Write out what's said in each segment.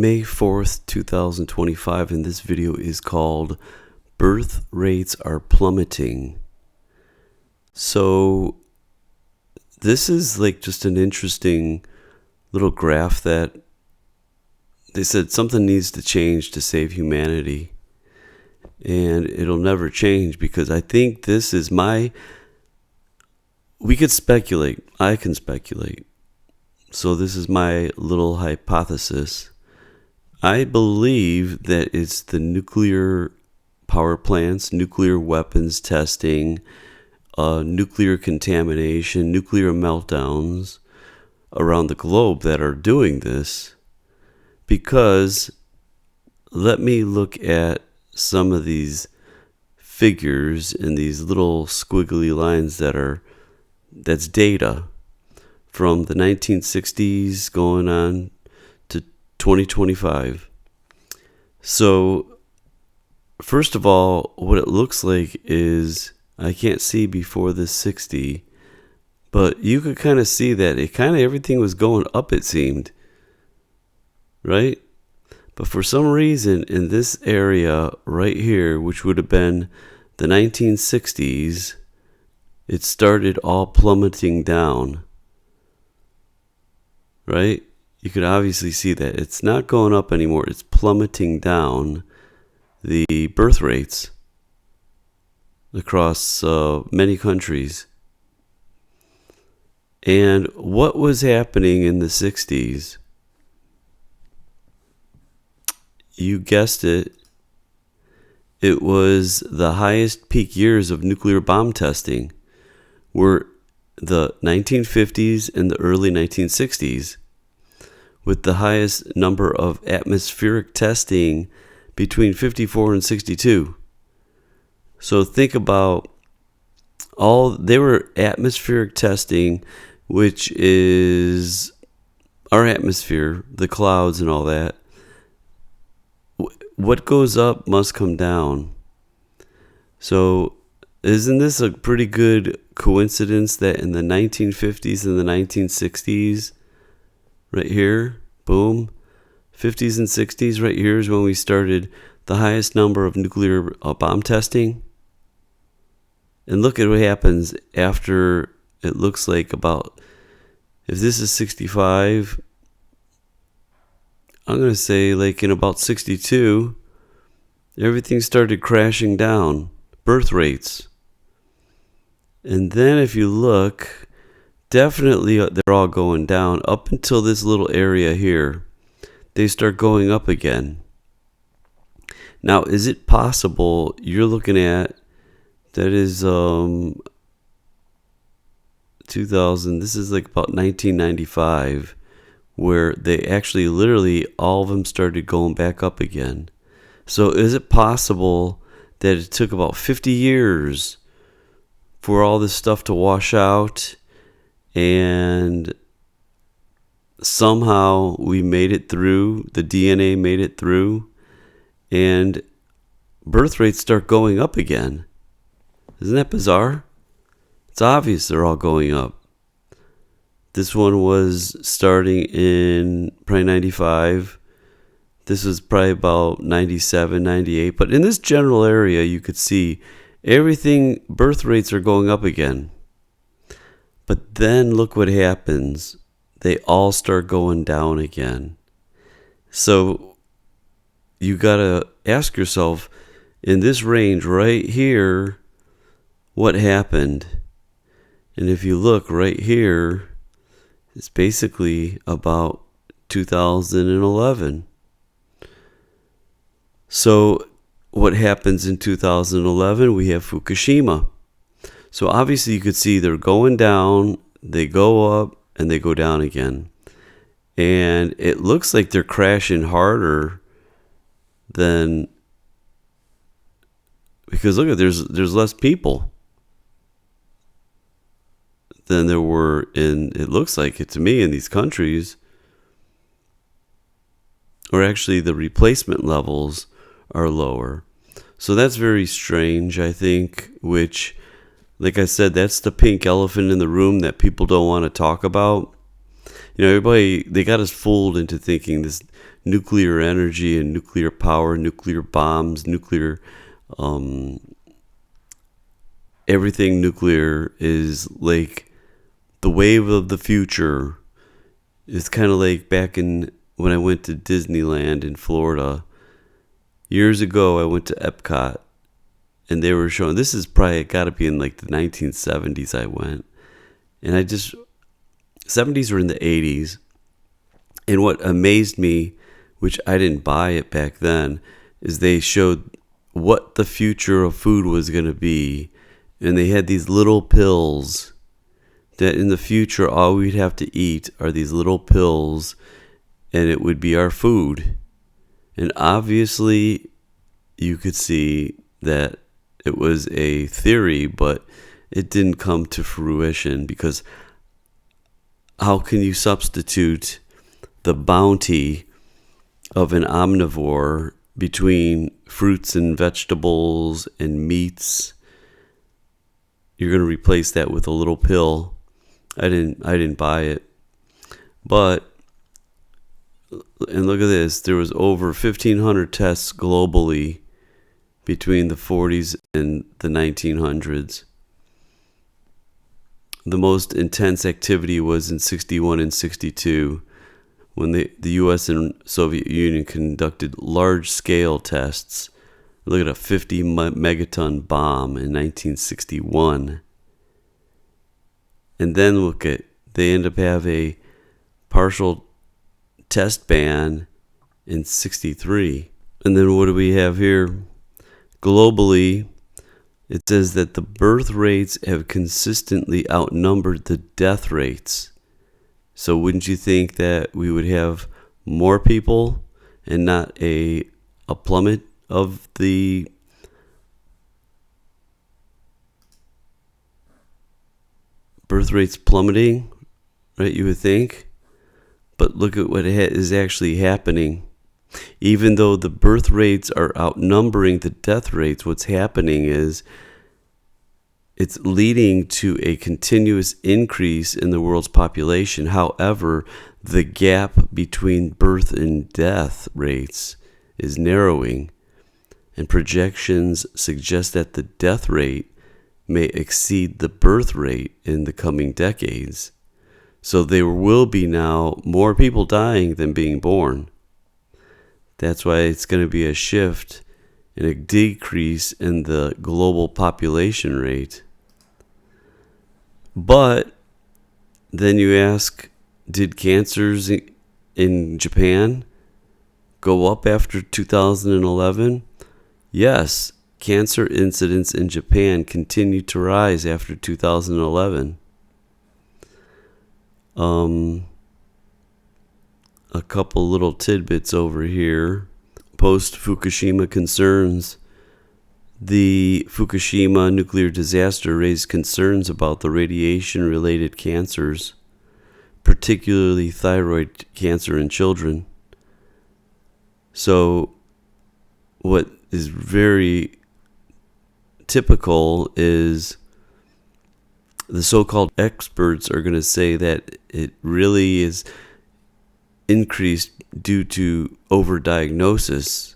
May 4th, 2025, and this video is called Birth Rates Are Plummeting. So this is like just an interesting little graph that they said something needs to change to save humanity. And it'll never change because I think this is we could speculate. I can speculate. So this is my little hypothesis. I believe that it's the nuclear power plants, nuclear weapons testing, nuclear contamination, nuclear meltdowns around the globe that are doing this. Because let me look at some of these figures in these little squiggly lines that's data from the 1960s going on to 2025. So first of all, what it looks like is, I can't see before the 60, but you could kind of see that everything was going up, it seemed, right? But for some reason in this area right here, which would have been the 1960s, it started all plummeting down, right? You could obviously see that it's not going up anymore. It's plummeting down the birth rates across many countries. And what was happening in the 60s? You guessed it. It was the highest peak years of nuclear bomb testing were the 1950s and the early 1960s, with the highest number of atmospheric testing between 54 and 62. So think about they were atmospheric testing, which is our atmosphere, the clouds and all that. What goes up must come down. So isn't this a pretty good coincidence that in the 1950s and the 1960s, right here, boom, 50s and 60s, right here is when we started the highest number of nuclear bomb testing. And look at what happens after, it looks like about, if this is 65, I'm going to say like in about 62, everything started crashing down, birth rates. And then if you look, definitely they're all going down up until this little area here. They start going up again. Now, is it possible you're looking at, that is 2000, this is like about 1995, where they actually literally all of them started going back up again. So is it possible that it took about 50 years for all this stuff to wash out, and somehow we made it through, the DNA made it through, and birth rates start going up again? Isn't that bizarre? It's obvious they're all going up. This one was starting in probably 95. This was probably about 97, 98. But in this general area, you could see everything, birth rates are going up again. But then look what happens. They all start going down again. So you got to ask yourself, in this range right here, what happened? And if you look right here, it's basically about 2011. So what happens in 2011? We have Fukushima. So obviously you could see they're going down, they go up, and they go down again. And it looks like they're crashing harder than, because look at, there's less people than there were in, it looks like it to me, in these countries. Or actually the replacement levels are lower. So that's very strange, I think, which, like I said, that's the pink elephant in the room that people don't want to talk about. You know, everybody, they got us fooled into thinking this nuclear energy and nuclear power, nuclear bombs, nuclear, everything nuclear is like the wave of the future. It's kind of like back in when I went to Disneyland in Florida. Years ago, I went to Epcot, and they were showing, this is probably got to be in like the 1970s I went. And 70s or in the 80s. And what amazed me, which I didn't buy it back then, is they showed what the future of food was going to be. And they had these little pills that in the future, all we'd have to eat are these little pills, and it would be our food. And obviously, you could see that it was a theory, but it didn't come to fruition, because how can you substitute the bounty of an omnivore between fruits and vegetables and meats? You're going to replace that with a little pill. I didn't buy it. But, and look at this, there was over 1,500 tests globally between the 40s and the 1900s. The most intense activity was in 61 and 62, when the U.S. and Soviet Union conducted large-scale tests. Look at a 50 megaton bomb in 1961. And then look at, they end up have a partial test ban in 63. And then what do we have here? Globally, it says that the birth rates have consistently outnumbered the death rates. So wouldn't you think that we would have more people and not a plummet of the birth rates plummeting, right? You would think. But look at what is actually happening. Even though the birth rates are outnumbering the death rates, what's happening is it's leading to a continuous increase in the world's population. However, the gap between birth and death rates is narrowing, and projections suggest that the death rate may exceed the birth rate in the coming decades. So there will be now more people dying than being born. That's why it's going to be a shift and a decrease in the global population rate. But then you ask, did cancers in Japan go up after 2011? Yes, cancer incidence in Japan continued to rise after 2011. A couple little tidbits over here. Post-Fukushima concerns. The Fukushima nuclear disaster raised concerns about the radiation-related cancers, particularly thyroid cancer in children. So what is very typical is the so-called experts are going to say that it really is increased due to overdiagnosis.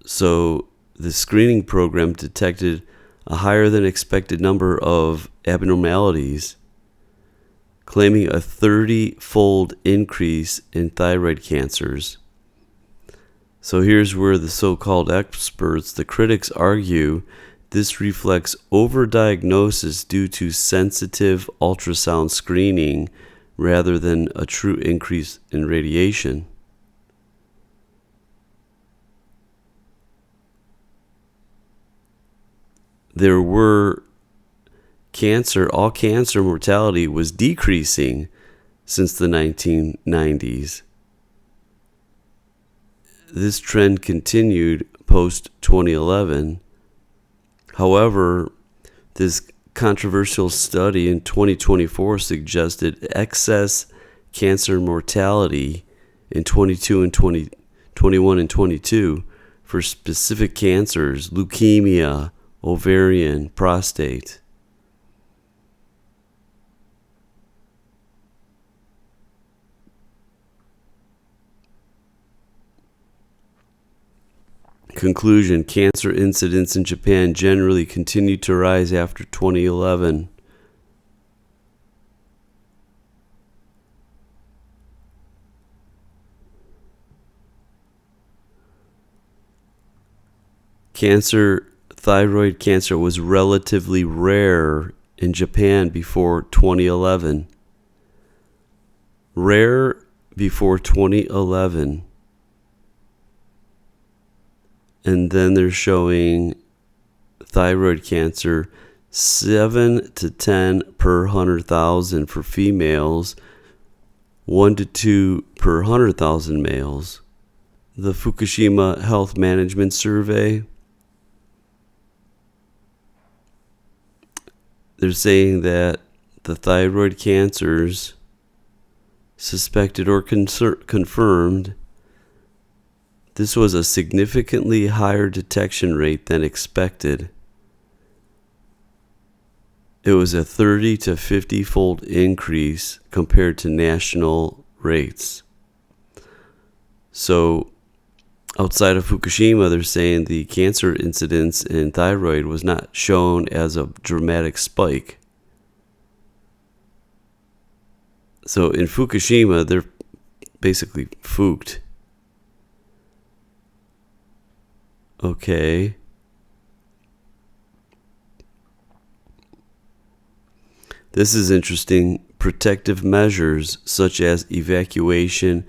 So the screening program detected a higher than expected number of abnormalities, claiming a 30-fold increase in thyroid cancers. So here's where the so-called experts, the critics, argue this reflects overdiagnosis due to sensitive ultrasound screening rather than a true increase in radiation. There were all cancer mortality was decreasing since the 1990s. This trend continued post-2011. However, this controversial study in 2024 suggested excess cancer mortality in 21 and 22 for specific cancers, leukemia, ovarian, prostate. Conclusion: cancer incidence in Japan generally continued to rise after 2011. Thyroid cancer was relatively rare in Japan before 2011. Rare before 2011. And then they're showing thyroid cancer 7 to 10 per 100,000 for females, 1 to 2 per 100,000 males. The Fukushima Health Management Survey, they're saying that the thyroid cancers suspected or confirmed, this was a significantly higher detection rate than expected. It was a 30 to 50-fold increase compared to national rates. So outside of Fukushima, they're saying the cancer incidence in thyroid was not shown as a dramatic spike. So in Fukushima, they're basically fooked. Okay. This is interesting. Protective measures such as evacuation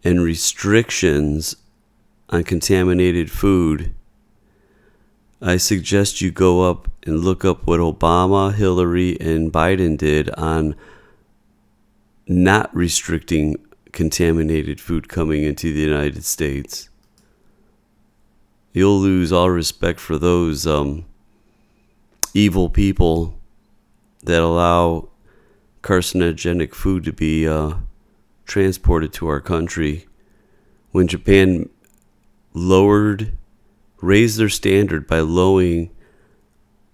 and restrictions on contaminated food. I suggest you go up and look up what Obama, Hillary, and Biden did on not restricting contaminated food coming into the United States. You'll lose all respect for those evil people that allow carcinogenic food to be transported to our country. When Japan raised their standard by lowering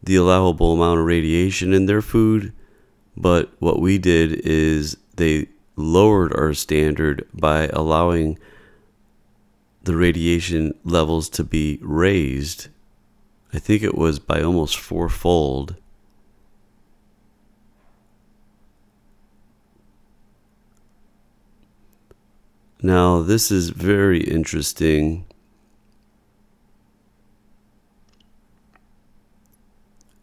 the allowable amount of radiation in their food, but what we did is they lowered our standard by allowing the radiation levels to be raised. I think it was by almost fourfold. Now, this is very interesting.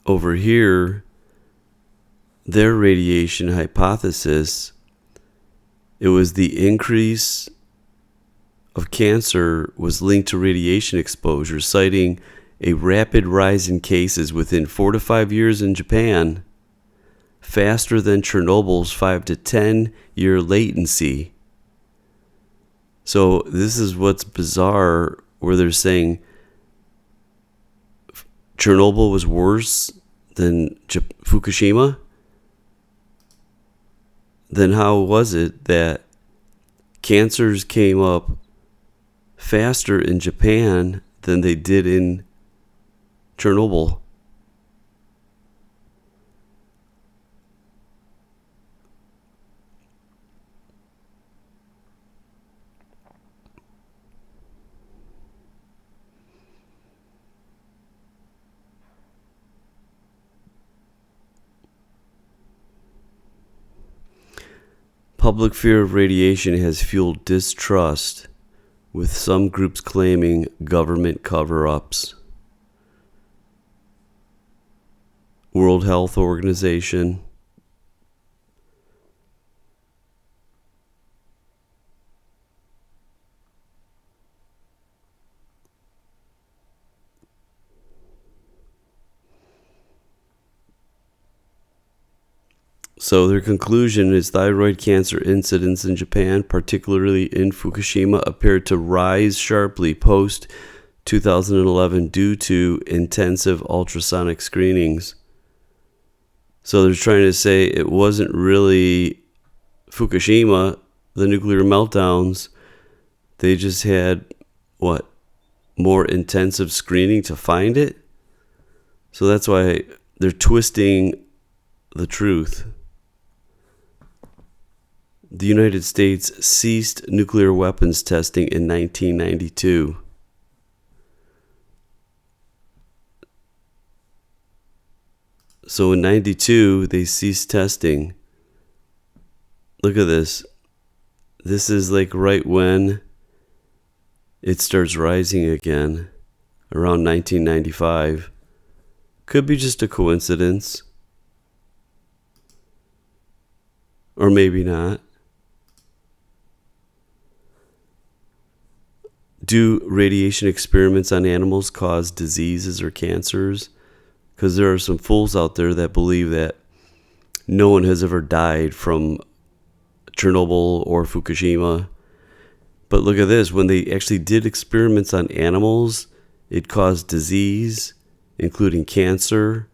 Over here, their radiation hypothesis, it was the increase of cancer was linked to radiation exposure, citing a rapid rise in cases within 4 to 5 years in Japan, faster than Chernobyl's 5 to 10 year latency. So this is what's bizarre, where they're saying Chernobyl was worse than Fukushima. Then how was it that cancers came up faster in Japan than they did in Chernobyl? Public fear of radiation has fueled distrust, with some groups claiming government cover-ups. World Health Organization. So their conclusion is thyroid cancer incidence in Japan, particularly in Fukushima, appeared to rise sharply post 2011 due to intensive ultrasonic screenings. So they're trying to say it wasn't really Fukushima, the nuclear meltdowns. They just had, more intensive screening to find it? So that's why they're twisting the truth. The United States ceased nuclear weapons testing in 1992. So in 92, they ceased testing. Look at this. This is like right when it starts rising again, around 1995. Could be just a coincidence. Or maybe not. Do radiation experiments on animals cause diseases or cancers? Because there are some fools out there that believe that no one has ever died from Chernobyl or Fukushima. But look at this. When they actually did experiments on animals, it caused disease, including cancer,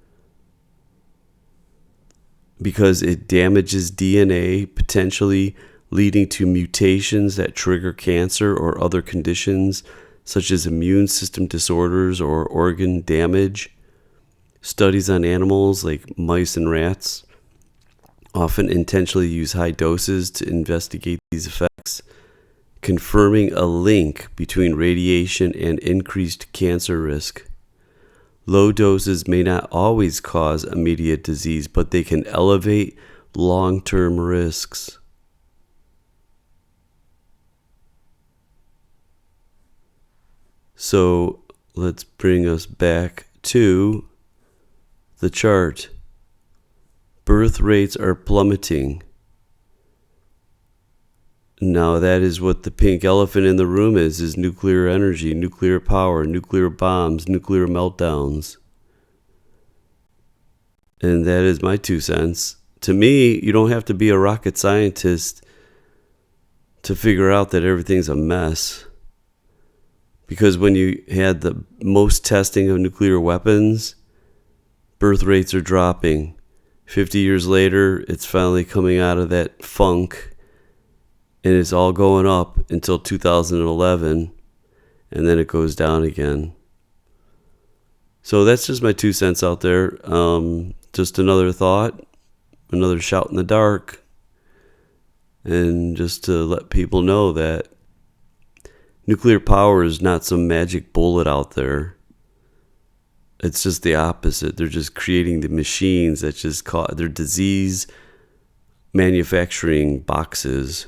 because it damages DNA, potentially leading to mutations that trigger cancer or other conditions such as immune system disorders or organ damage. Studies on animals like mice and rats often intentionally use high doses to investigate these effects, confirming a link between radiation and increased cancer risk. Low doses may not always cause immediate disease, but they can elevate long-term risks. So let's bring us back to the chart. Birth rates are plummeting. Now that is what the pink elephant in the room is nuclear energy, nuclear power, nuclear bombs, nuclear meltdowns. And that is my 2 cents. To me, you don't have to be a rocket scientist to figure out that everything's a mess. Because when you had the most testing of nuclear weapons, birth rates are dropping. 50 years later, it's finally coming out of that funk, and it's all going up until 2011, and then it goes down again. So that's just my 2 cents out there. Just another thought, another shout in the dark, and just to let people know that nuclear power is not some magic bullet out there. It's just the opposite. They're just creating the machines that just they're disease manufacturing boxes.